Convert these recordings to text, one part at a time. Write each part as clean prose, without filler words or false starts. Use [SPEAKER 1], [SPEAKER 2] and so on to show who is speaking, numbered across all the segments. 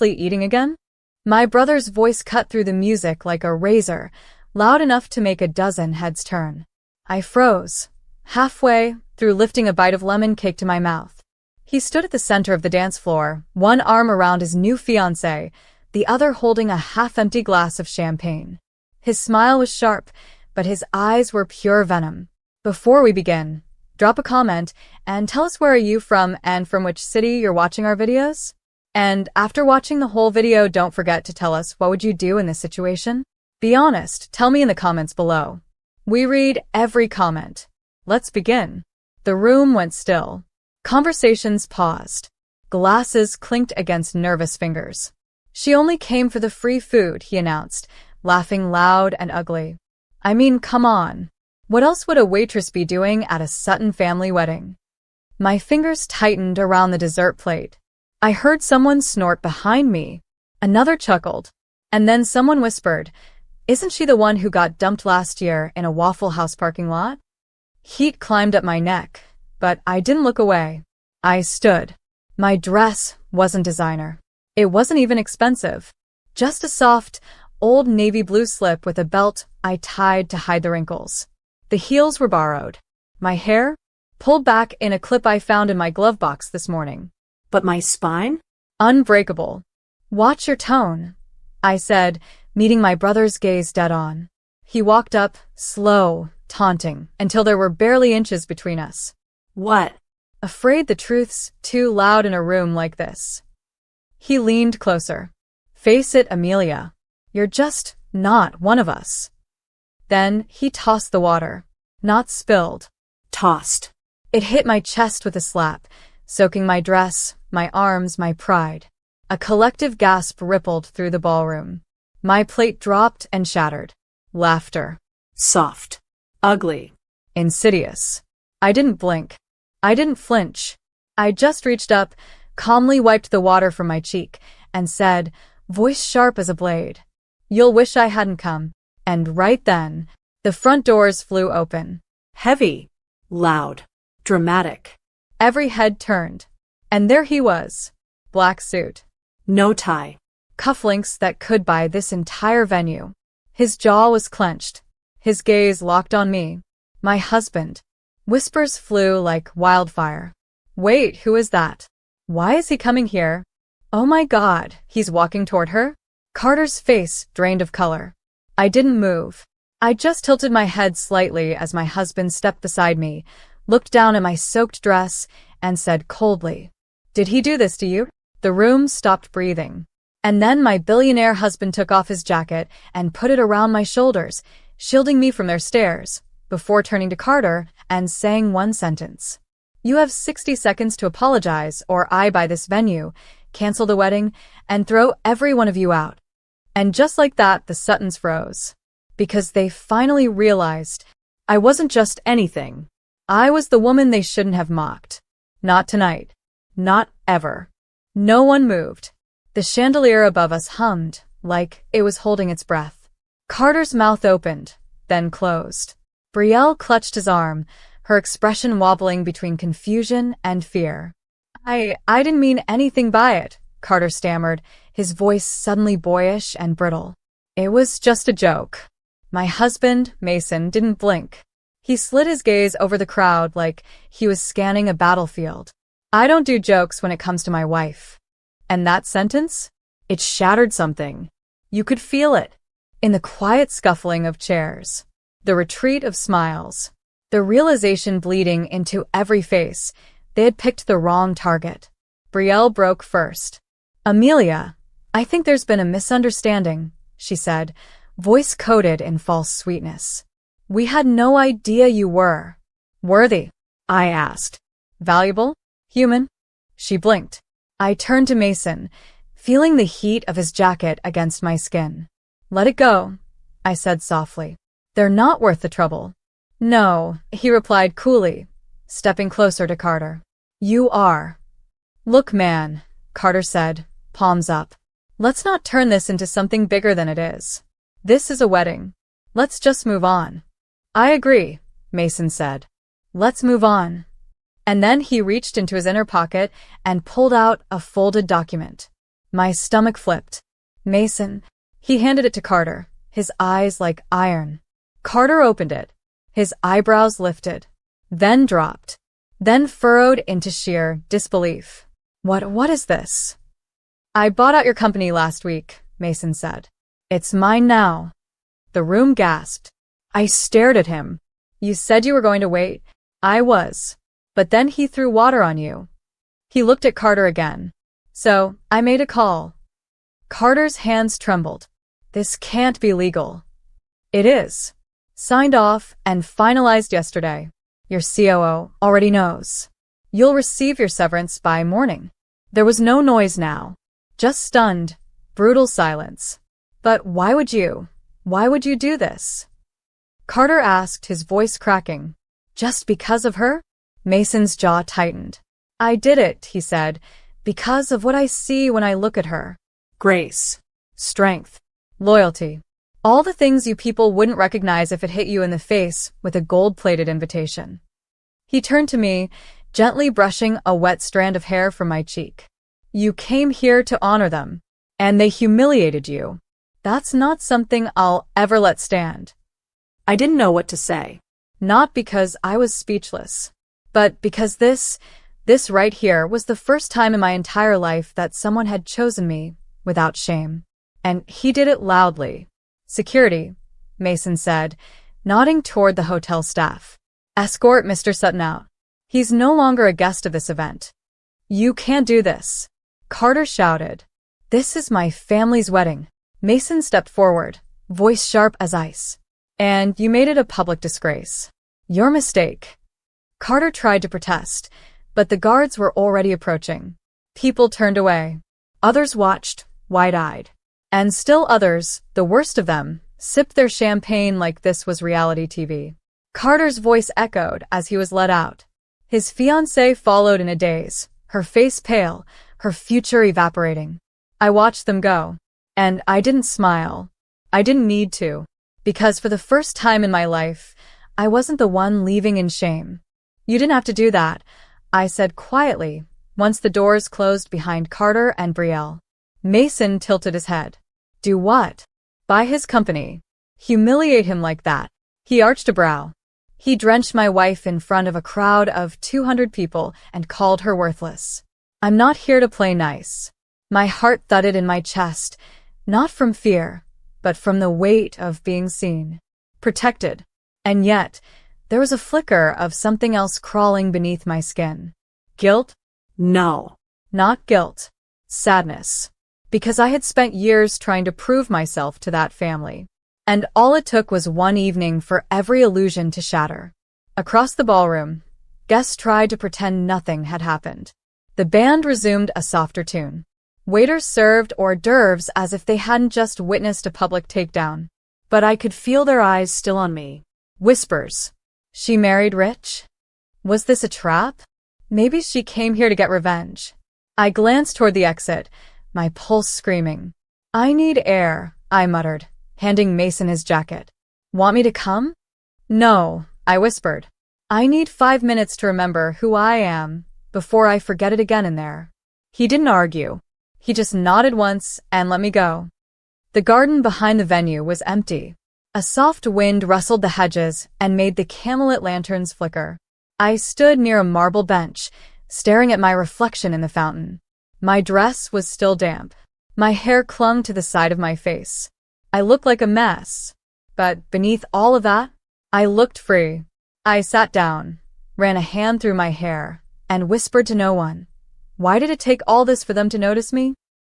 [SPEAKER 1] seriously eating again? My brother's voice cut through the music like a razor, loud enough to make a dozen heads turn. I froze, halfway through lifting a bite of lemon cake to my mouth. He stood at the center of the dance floor, one arm around his new fiancée, the other holding a half-empty glass of champagne. His smile was sharp, but his eyes were pure venom. Before we begin, drop a comment and tell us where are you from and from which city you're watching our videos? And after watching the whole video, don't forget to tell us what would you do in this situation? Be honest, tell me in the comments below. We read every comment. Let's begin. The room went still. Conversations paused. Glasses clinked against nervous fingers. She only came for the free food, he announced, laughing loud and ugly. I mean, come on. What else would a waitress be doing at a Sutton family wedding? My fingers tightened around the dessert plate. I heard someone snort behind me. Another chuckled. And then someone whispered, "Isn't she the one who got dumped last year in a Waffle House parking lot?" Heat climbed up my neck, but I didn't look away. I stood. My dress wasn't designer. It wasn't even expensive. Just a soft, old navy blue slip with a belt I tied to hide the wrinkles. The heels were borrowed. My hair? Pulled back in a clip I found in my glove box this morning.
[SPEAKER 2] But my spine?
[SPEAKER 1] Unbreakable. Watch your tone, I said, meeting my brother's gaze dead on. He walked up, slow, taunting, until there were barely inches between us.
[SPEAKER 2] What?
[SPEAKER 1] Afraid the truth's too loud in a room like this. He leaned closer. Face it, Amelia. You're just not one of us. Then he tossed the water. Not spilled.
[SPEAKER 2] Tossed.
[SPEAKER 1] It hit my chest with a slap, soaking my dress, my arms, my pride. A collective gasp rippled through the ballroom. My plate dropped and shattered. Laughter.
[SPEAKER 2] Soft. Ugly.
[SPEAKER 1] Insidious. I didn't blink. I didn't flinch. I just reached up, calmly wiped the water from my cheek, and said, voice sharp as a blade, "You'll wish I hadn't come." And right then, the front doors flew open.
[SPEAKER 2] Heavy. Loud. Dramatic.
[SPEAKER 1] Every head turned. And there he was. Black suit.
[SPEAKER 2] No tie.
[SPEAKER 1] Cufflinks that could buy this entire venue. His jaw was clenched. His gaze locked on me. My husband. Whispers flew like wildfire. Wait, who is that? Why is he coming here? Oh my God, he's walking toward her? Carter's face drained of color. I didn't move. I just tilted my head slightly as my husband stepped beside me, looked down at my soaked dress, and said coldly, "Did he do this to you?" The room stopped breathing. And then my billionaire husband took off his jacket and put it around my shoulders, shielding me from their stares, before turning to Carter and saying one sentence. "You have 60 seconds to apologize, or I buy this venue, cancel the wedding, and throw every one of you out." And just like that, the Suttons froze. Because they finally realized I wasn't just anything. I was the woman they shouldn't have mocked. Not tonight. Not ever. No one moved. The chandelier above us hummed, like it was holding its breath. Carter's mouth opened, then closed. Brielle clutched his arm, her expression wobbling between confusion and fear. I didn't mean anything by it," Carter stammered, his voice suddenly boyish and brittle. "It was just a joke." My husband, Mason, didn't blink. He slid his gaze over the crowd like he was scanning a battlefield. "I don't do jokes when it comes to my wife." And that sentence? It shattered something. You could feel it. In the quiet scuffling of chairs. The retreat of smiles. The realization bleeding into every face. They had picked the wrong target. Brielle broke first. "Amelia, I think there's been a misunderstanding," she said, voice coated in false sweetness. "We had no idea you were." "Worthy?" I asked. "Valuable? Human?" She blinked. I turned to Mason, feeling the heat of his jacket against my skin. "Let it go," I said softly. "They're not worth the trouble." "No," he replied coolly, stepping closer to Carter. "You are." "Look, man," Carter said, palms up. "Let's not turn this into something bigger than it is. This is a wedding. Let's just move on." "I agree," Mason said. "Let's move on." And then he reached into his inner pocket and pulled out a folded document. My stomach flipped. Mason. He handed it to Carter, his eyes like iron. Carter opened it. His eyebrows lifted, then dropped, then furrowed into sheer disbelief. What is this? I bought out your company last week, Mason said. It's mine now. The room gasped. I stared at him. You said you were going to wait. I was. But then he threw water on you. He looked at Carter again. So, I made a call. Carter's hands trembled. This can't be legal. It is. Signed off and finalized yesterday. Your COO already knows. You'll receive your severance by morning. There was no noise now. Just stunned, brutal silence. But why would you do this? Carter asked, his voice cracking. Just because of her? Mason's jaw tightened. I did it, he said, because of what I see when I look at her. Grace. Strength. Loyalty. All the things you people wouldn't recognize if it hit you in the face with a gold-plated invitation. He turned to me, gently brushing a wet strand of hair from my cheek. You came here to honor them, and they humiliated you. That's not something I'll ever let stand. I didn't know what to say. Not because I was speechless, but because this right here was the first time in my entire life that someone had chosen me without shame. And he did it loudly. Security, Mason said, nodding toward the hotel staff. Escort Mr. Sutton out. He's no longer a guest of this event. You can't do this. Carter shouted. This is my family's wedding. Mason stepped forward, voice sharp as ice. And you made it a public disgrace. Your mistake. Carter tried to protest, but the guards were already approaching. People turned away. Others watched, wide-eyed. And still others, the worst of them, sipped their champagne like this was reality TV. Carter's voice echoed as he was led out. His fiancée followed in a daze, her face pale, her future evaporating. I watched them go. And I didn't smile. I didn't need to. Because for the first time in my life, I wasn't the one leaving in shame. You didn't have to do that, I said quietly, once the doors closed behind Carter and Brielle. Mason tilted his head. Do what? Buy his company. Humiliate him like that. He arched a brow. He drenched my wife in front of a crowd of 200 people and called her worthless. I'm not here to play nice. My heart thudded in my chest, not from fear, but from the weight of being seen. Protected. And yet, there was a flicker of something else crawling beneath my skin. Guilt? No. Not guilt. Sadness. Because I had spent years trying to prove myself to that family. And all it took was one evening for every illusion to shatter. Across the ballroom, guests tried to pretend nothing had happened. The band resumed a softer tune. Waiters served hors d'oeuvres as if they hadn't just witnessed a public takedown. But I could feel their eyes still on me. Whispers. She married rich? Was this a trap? Maybe she came here to get revenge. I glanced toward the exit, my pulse screaming. I need air, I muttered, handing Mason his jacket. Want me to come? No, I whispered. I need 5 minutes to remember who I am before I forget it again in there. He didn't argue. He just nodded once and let me go. The garden behind the venue was empty. A soft wind rustled the hedges and made the camellit lanterns flicker. I stood near a marble bench, staring at my reflection in the fountain. My dress was still damp. My hair clung to the side of my face. I looked like a mess. But beneath all of that, I looked free. I sat down, ran a hand through my hair, and whispered to no one. Why did it take all this for them to notice me?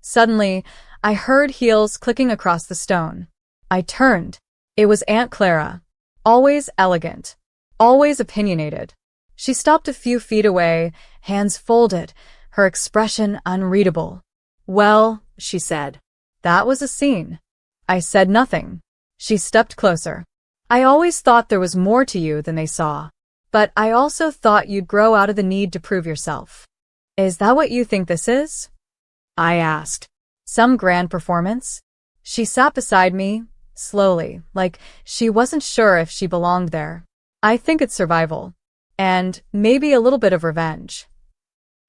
[SPEAKER 1] Suddenly, I heard heels clicking across the stone. I turned. It was Aunt Clara. Always elegant. Always opinionated. She stopped a few feet away, hands folded, her expression unreadable. Well, she said. That was a scene. I said nothing. She stepped closer. I always thought there was more to you than they saw. But I also thought you'd grow out of the need to prove yourself. Is that what you think this is? I asked. Some grand performance? She sat beside me, slowly, like she wasn't sure if she belonged there. I think it's survival. And maybe a little bit of revenge.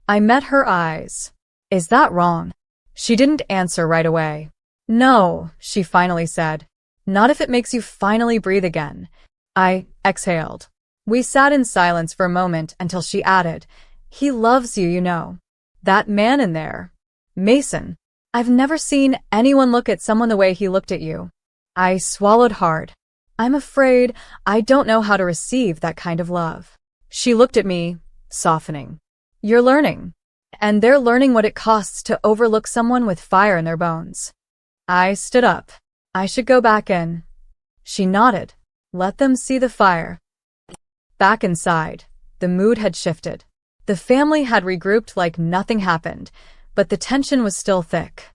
[SPEAKER 1] I met her eyes. Is that wrong? She didn't answer right away. No, she finally said. Not if it makes you finally breathe again. I exhaled. We sat in silence for a moment until she added, he loves you, you know. That man in there. Mason. I've never seen anyone look at someone the way he looked at you. I swallowed hard. I'm afraid I don't know how to receive that kind of love. She looked at me, softening. You're learning. And they're learning what it costs to overlook someone with fire in their bones. I stood up. I should go back in. She nodded. Let them see the fire. Back inside, the mood had shifted. The family had regrouped like nothing happened, but the tension was still thick.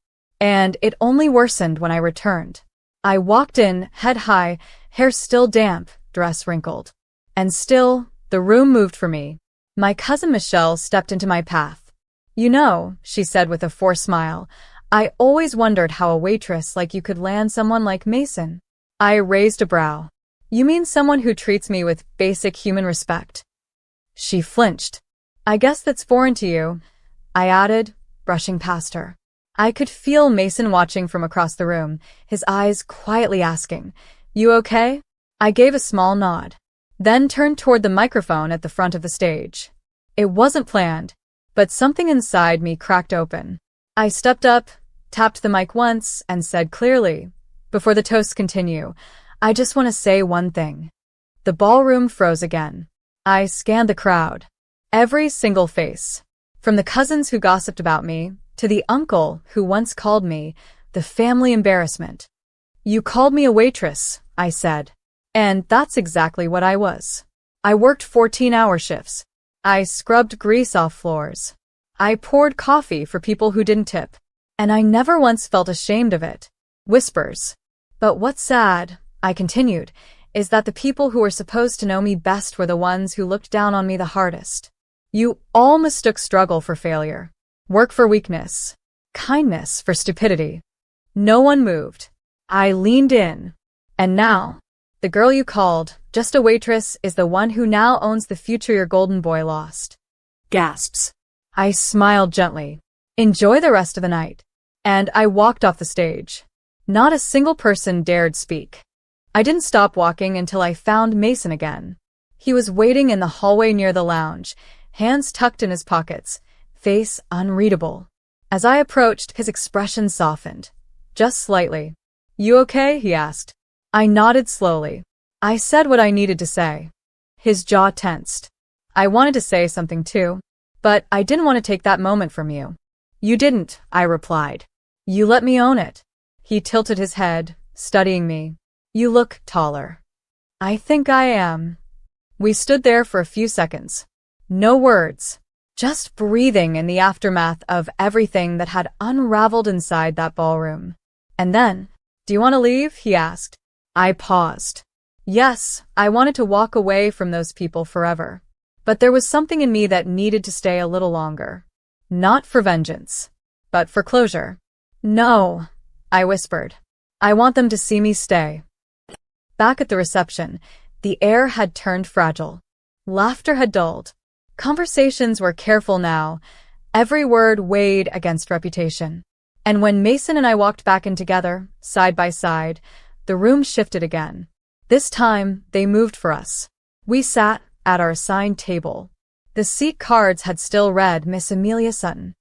[SPEAKER 1] And it only worsened when I returned. I walked in, head high, hair still damp, dress wrinkled. And still, the room moved for me. My cousin Michelle stepped into my path. You know, she said with a forced smile, I always wondered how a waitress like you could land someone like Mason. I raised a brow. You mean someone who treats me with basic human respect? She flinched. I guess that's foreign to you, I added, brushing past her. I could feel Mason watching from across the room, his eyes quietly asking, You okay? I gave a small nod, then turned toward the microphone at the front of the stage. It wasn't planned, but something inside me cracked open. I stepped up, tapped the mic once, and said clearly, before the toasts continue, I just want to say one thing. The ballroom froze again. I scanned the crowd. Every single face. From the cousins who gossiped about me, to the uncle who once called me the family embarrassment. You called me a waitress, I said. And that's exactly what I was. I worked 14-hour shifts. I scrubbed grease off floors. I poured coffee for people who didn't tip. And I never once felt ashamed of it. Whispers. But what's sad, I continued, is that the people who were supposed to know me best were the ones who looked down on me the hardest. You all mistook struggle for failure, work for weakness, kindness for stupidity. No one moved. I leaned in. And now, the girl you called just a waitress is the one who now owns the future your golden boy lost.
[SPEAKER 2] Gasps.
[SPEAKER 1] I smiled gently. Enjoy the rest of the night. And I walked off the stage. Not a single person dared speak. I didn't stop walking until I found Mason again. He was waiting in the hallway near the lounge, hands tucked in his pockets, face unreadable. As I approached, his expression softened. Just slightly. You okay? He asked. I nodded slowly. I said what I needed to say. His jaw tensed. I wanted to say something too, but I didn't want to take that moment from you. You didn't, I replied. You let me own it. He tilted his head, studying me. You look taller. I think I am. We stood there for a few seconds. No words, just breathing in the aftermath of everything that had unraveled inside that ballroom. And then, do you want to leave? He asked. I paused. Yes, I wanted to walk away from those people forever. But there was something in me that needed to stay a little longer. Not for vengeance, but for closure. No, I whispered. I want them to see me stay. Back at the reception, the air had turned fragile. Laughter had dulled. Conversations were careful now. Every word weighed against reputation. And when Mason and I walked back in together, side by side, the room shifted again. This time, they moved for us. We sat at our assigned table. The seat cards had still read Miss Amelia Sutton.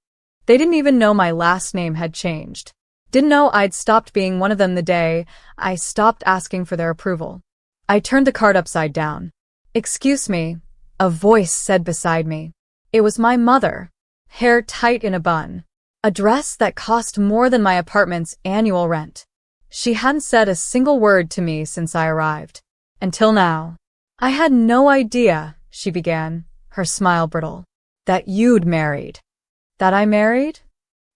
[SPEAKER 1] They didn't even know my last name had changed. Didn't know I'd stopped being one of them the day I stopped asking for their approval. I turned the card upside down. Excuse me, a voice said beside me. It was my mother, hair tight in a bun, a dress that cost more than my apartment's annual rent. She hadn't said a single word to me since I arrived. Until now. I had no idea, she began, her smile brittle, that you'd married. That I married?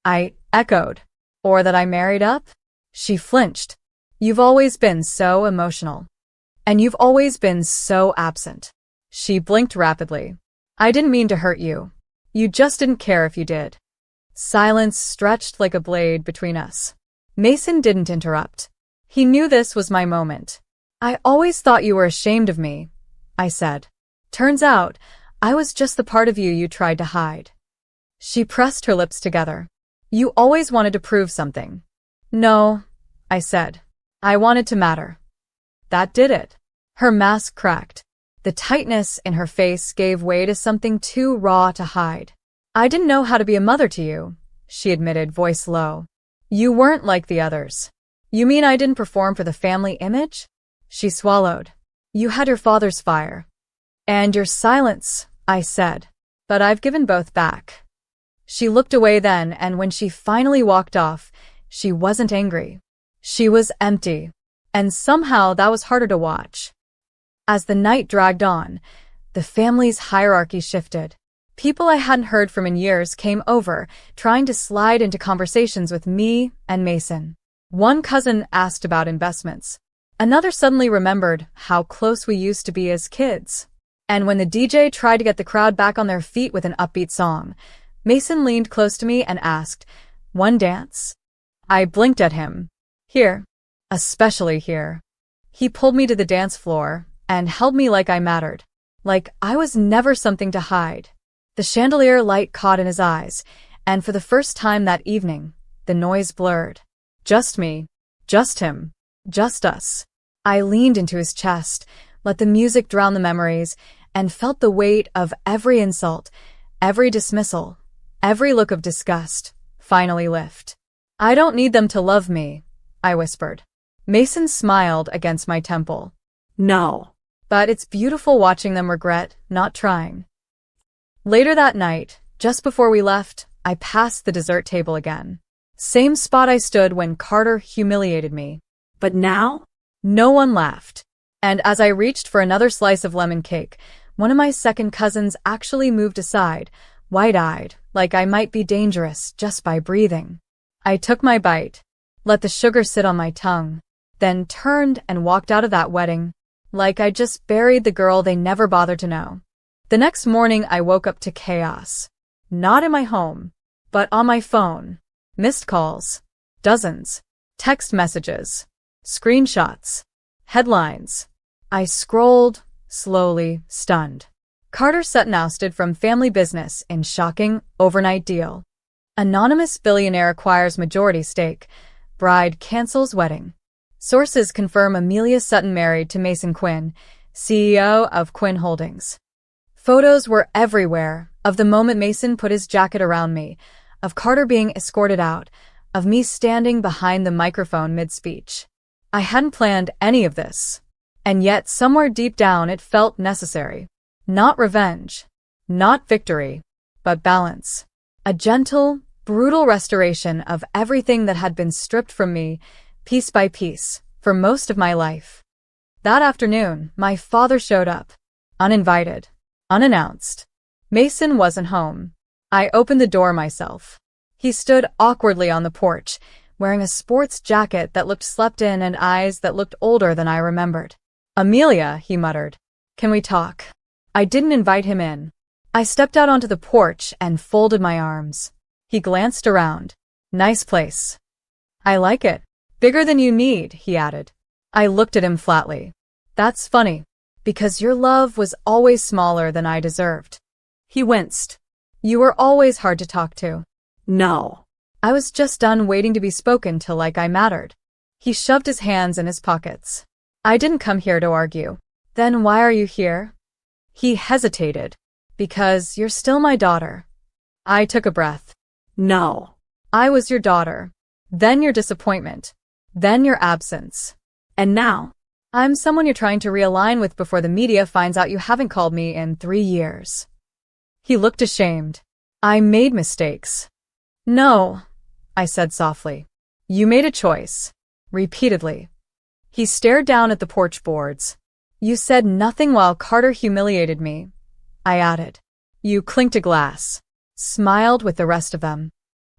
[SPEAKER 1] I echoed. Or that I married up? She flinched. You've always been so emotional. And you've always been so absent. She blinked rapidly. I didn't mean to hurt you. You just didn't care if you did. Silence stretched like a blade between us. Mason didn't interrupt. He knew this was my moment. I always thought you were ashamed of me, I said. Turns out, I was just the part of you you tried to hide. She pressed her lips together. You always wanted to prove something. No, I said. I wanted to matter. That did it. Her mask cracked. The tightness in her face gave way to something too raw to hide. I didn't know how to be a mother to you, she admitted, voice low. You weren't like the others. You mean I didn't perform for the family image? She swallowed. You had your father's fire. And your silence, I said. But I've given both back. She looked away then, and when she finally walked off, she wasn't angry. She was empty. And somehow that was harder to watch. As the night dragged on, the family's hierarchy shifted. People I hadn't heard from in years came over, trying to slide into conversations with me and Mason. One cousin asked about investments. Another suddenly remembered how close we used to be as kids. And when the DJ tried to get the crowd back on their feet with an upbeat song, Mason leaned close to me and asked, "One dance?" I blinked at him. Here. Especially here. He pulled me to the dance floor and held me like I mattered, like I was never something to hide. The chandelier light caught in his eyes, and for the first time that evening, the noise blurred. Just me, just him, just us. I leaned into his chest, let the music drown the memories, and felt the weight of every insult, every dismissal, every look of disgust finally lift. I don't need them to love me, I whispered. Mason smiled against my temple.
[SPEAKER 2] No.
[SPEAKER 1] But it's beautiful watching them regret not trying. Later that night, just before we left, I passed the dessert table again. Same spot I stood when Carter humiliated me.
[SPEAKER 2] But now?
[SPEAKER 1] No one laughed. And as I reached for another slice of lemon cake, one of my second cousins actually moved aside, wide-eyed, like I might be dangerous just by breathing. I took my bite, let the sugar sit on my tongue, then turned and walked out of that wedding, like I just buried the girl they never bothered to know. The next morning I woke up to chaos. Not in my home, but on my phone. Missed calls. Dozens. Text messages. Screenshots. Headlines. I scrolled, slowly, stunned. Carter Sutton ousted from family business in shocking overnight deal. Anonymous billionaire acquires majority stake. Bride cancels wedding. Sources confirm Amelia Sutton married to Mason Quinn, CEO of Quinn Holdings. Photos were everywhere of the moment Mason put his jacket around me, of Carter being escorted out, of me standing behind the microphone mid-speech. I hadn't planned any of this, and yet somewhere deep down it felt necessary. Not revenge, not victory, but balance. A gentle, brutal restoration of everything that had been stripped from me, piece by piece, for most of my life. That afternoon, my father showed up, uninvited, unannounced. Mason wasn't home. I opened the door myself. He stood awkwardly on the porch, wearing a sports jacket that looked slept in and eyes that looked older than I remembered. "Amelia," he muttered, "can we talk?" I didn't invite him in. I stepped out onto the porch and folded my arms. He glanced around. "Nice place." "I like it. Bigger than you need," he added. I looked at him flatly. "That's funny, because your love was always smaller than I deserved." He winced. "You were always hard to talk to."
[SPEAKER 2] No.
[SPEAKER 1] I was just done waiting to be spoken to like I mattered. He shoved his hands in his pockets. "I didn't come here to argue." "Then why are you here?" He hesitated. "Because you're still my daughter." I took a breath.
[SPEAKER 2] No.
[SPEAKER 1] I was your daughter. Then your disappointment. Then your absence.
[SPEAKER 2] And now?
[SPEAKER 1] I'm someone you're trying to realign with before the media finds out you haven't called me in 3 years. He looked ashamed. "I made mistakes." "No," I said softly. "You made a choice." Repeatedly. He stared down at the porch boards. "You said nothing while Carter humiliated me," I added. "You clinked a glass. Smiled with the rest of them."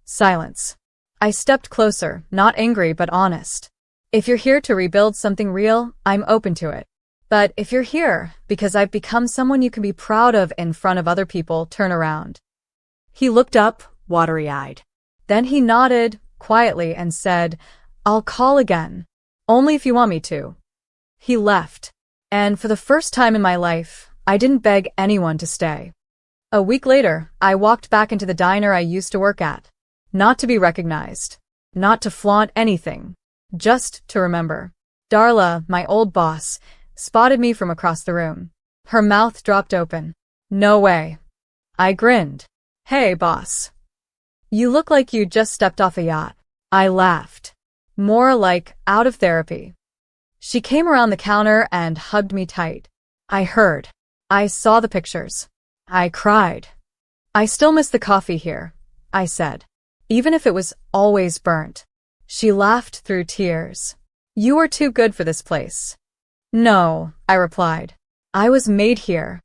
[SPEAKER 1] Silence. I stepped closer, not angry but honest. "If you're here to rebuild something real, I'm open to it. But if you're here because I've become someone you can be proud of in front of other people, turn around." He looked up, watery-eyed. Then he nodded, quietly, and said, "I'll call again. Only if you want me to." He left. And for the first time in my life, I didn't beg anyone to stay. A week later, I walked back into the diner I used to work at. Not to be recognized. Not to flaunt anything. Just to remember. Darla, my old boss, spotted me from across the room. Her mouth dropped open. No way. I grinned. Hey, boss. You look like you just stepped off a yacht. I laughed. More like out of therapy. She came around the counter and hugged me tight. I heard. I saw the pictures. I cried. I still miss the coffee here, I said. Even if it was always burnt. She laughed through tears. You are too good for this place. No, I replied. I was made here.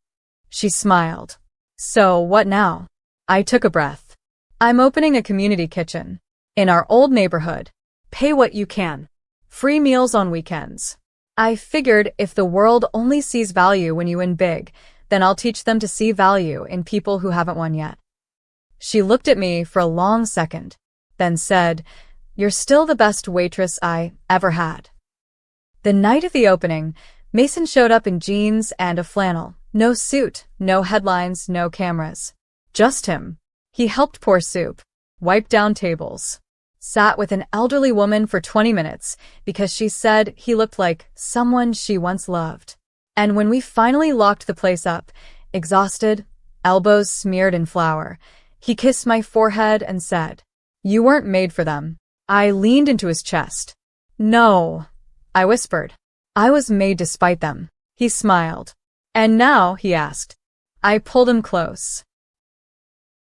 [SPEAKER 1] She smiled. So what now? I took a breath. I'm opening a community kitchen. In our old neighborhood. Pay what you can. Free meals on weekends. I figured if the world only sees value when you win big, then I'll teach them to see value in people who haven't won yet. She looked at me for a long second, then said, You're still the best waitress I ever had. The night of the opening, Mason showed up in jeans and a flannel. No suit, no headlines, no cameras. Just him. He helped pour soup, wiped down tables, sat with an elderly woman for 20 minutes because she said he looked like someone she once loved. And when we finally locked the place up, exhausted, elbows smeared in flour, he kissed my forehead and said, You weren't made for them. I leaned into his chest. No, I whispered. I was made to spite them. He smiled. And now, he asked. I pulled him close.